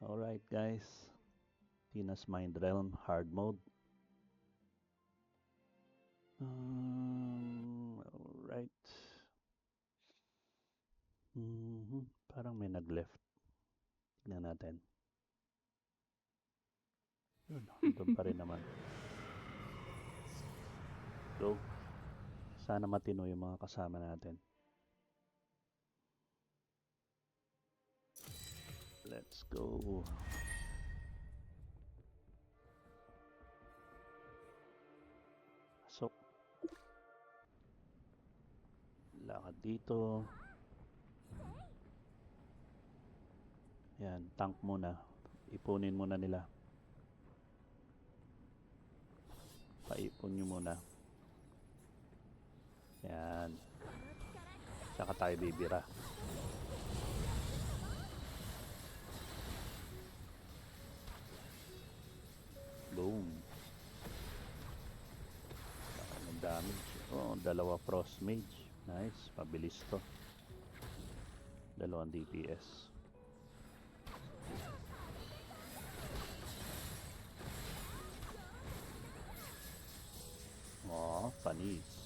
Alright guys, Tina's Mind Realm hard mode. Alright. Parang may nag-left. Tignan natin. Yun, doon pa rin naman. Go. Sana matino yung mga kasama natin. Let's go. Pasok. Lakad dito. Yan, tank muna. Ipunin muna nila. Paipon nyo muna. Yan. Saka tayo bibira. Boom. Ang damage. Oh, dalawa frost mage. Nice. Pabilis to. Dalawang DPS. Oh, panis.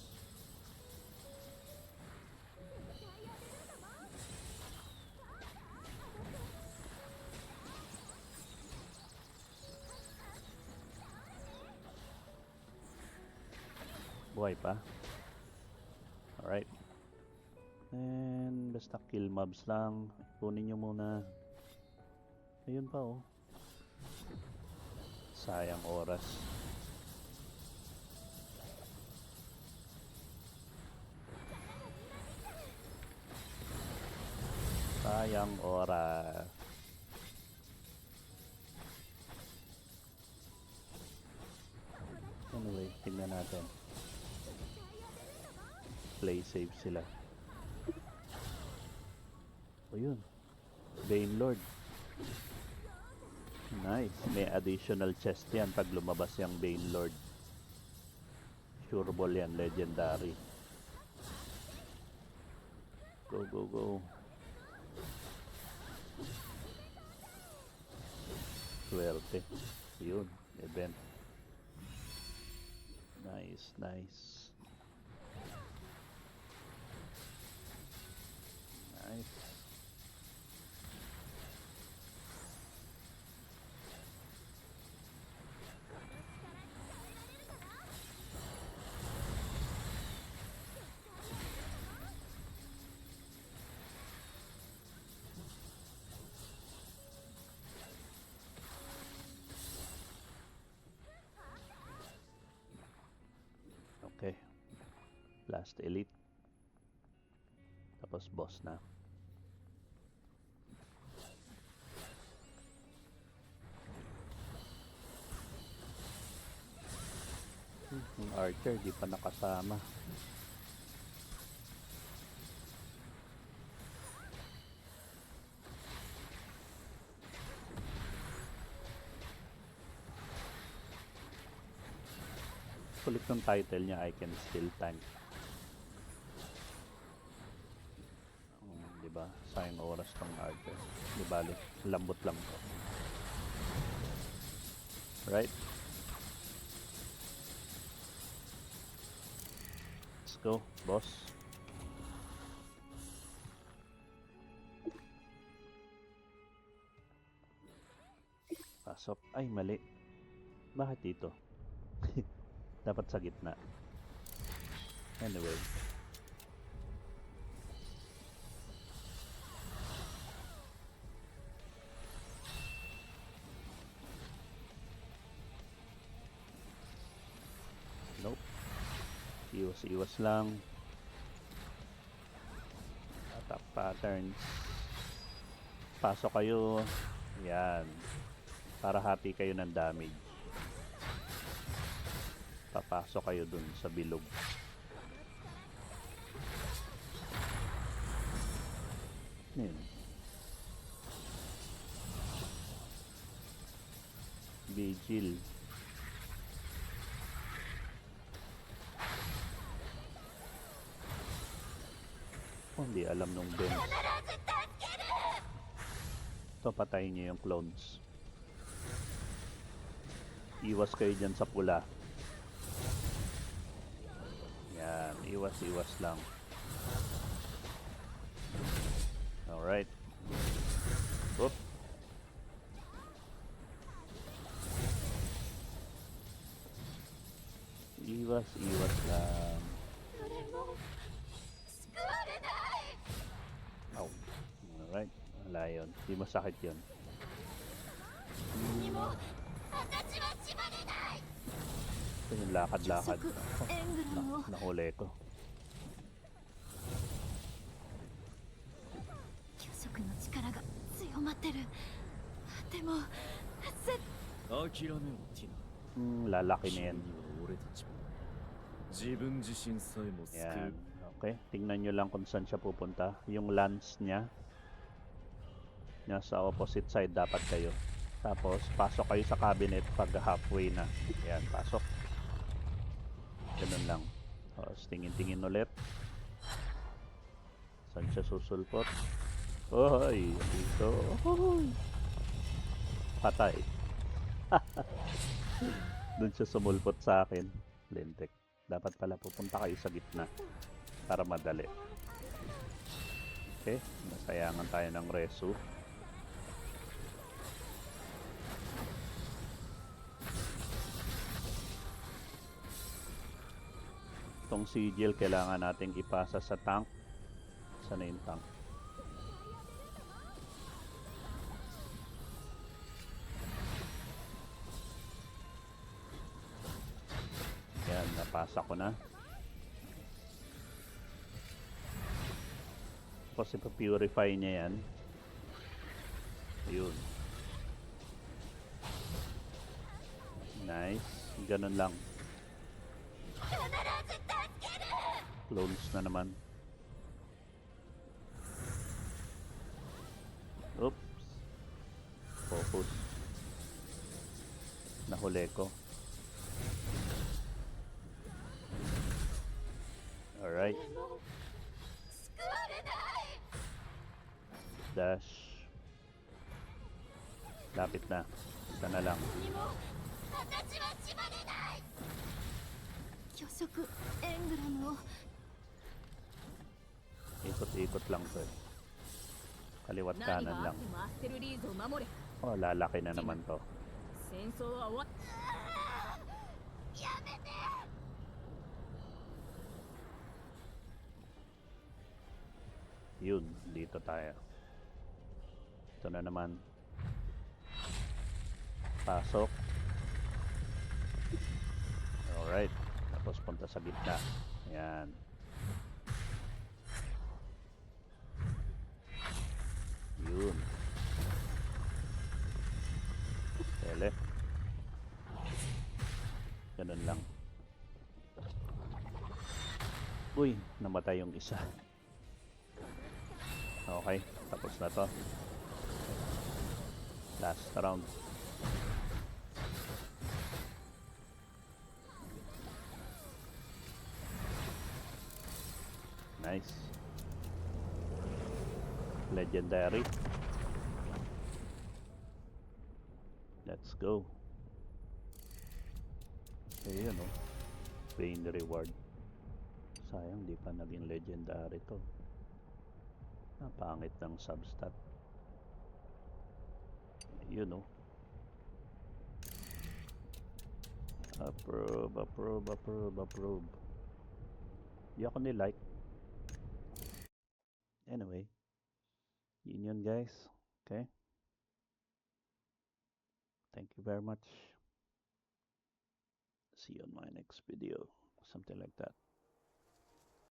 Buhay pa. Alright. And basta kill mobs lang. Kunin nyo muna. Ayun pa oh. Sayang oras. Sayang oras. Anyway, tingnan natin. Play safe sila. O yun. Bane Lord. Nice. May additional chest yan pag lumabas yung Bane Lord. Sure ball yan. Legendary. Go, go, go. Swerte. Yun. Event. Nice, nice. Nice. Okay. Last elite. Tapos boss na. Yung archer di pa nakasama. Kulit ng title niya, I Can Still Tank. Diba? Sayang oras tong archer. Di balik. Lambot lang to. Right? Let's go, boss. Pasok. Ay, mali. Bakit dito? Dapat sa gitna. Anyway. Nope. Iwas-iwas lang. Attack patterns. Pasok kayo. Yan. Para happy kayo ng damage. Papasok kayo dun sa bilog. Yan. Vigil. Oh, hindi alam nung Ben. So patayin nyo yung clones. Iwas kayo dyan sa pula. Yan, iwas lang. Alright. Oop. Iwas lang. Ow. Alright. Wala yun. Di masakit yun. Ito yung lakad-lakad. Nahuli ko. Lalaki na yan. Yan. Okay. Tingnan nyo lang kung saan siya pupunta. Yung lance niya. Nasa opposite side dapat kayo. Tapos, pasok kayo sa cabinet pag halfway na. Yan, pasok. Ganun lang. Tapos, tingin-tingin ulit. Saan siya susulpot? Oy, dito. Oy. Patay. Doon siya sumulpot sa akin. Lintik. Dapat pala pupunta kayo sa gitna. Para madali. Okay. Nasayangan tayo ng resu. Itong sigil kailangan nating ipasa sa tank. Saan na yung tank? Yan, napasa ko na. Tapos ipapurify niya yan. Ayun. Nice. Ganun lang. Clones na naman. Oops. Focus. Nahuli ko. Alright. Dash. Lapit na. Isa na lang. Ikot-ikot lang to eh. Kaliwat kanan lang. Oh, lalaki na naman to. Yun, dito tayo. Ito na naman. Pasok. Alright. Tapos punta sa gitna. Ayan. Yun. Tele. Ganun lang. Uy, namatay yung isa. Okay, tapos na to. Last round. Nice. Legendary. Let's go. Ayun oh. Pain reward. Sayang di pa naging legendary to. Napangit ng substat. Yun oh. Approve. Di ako ni-like. Anyway. Yun guys. Okay. Thank you very much. See you on my next video. Something like that.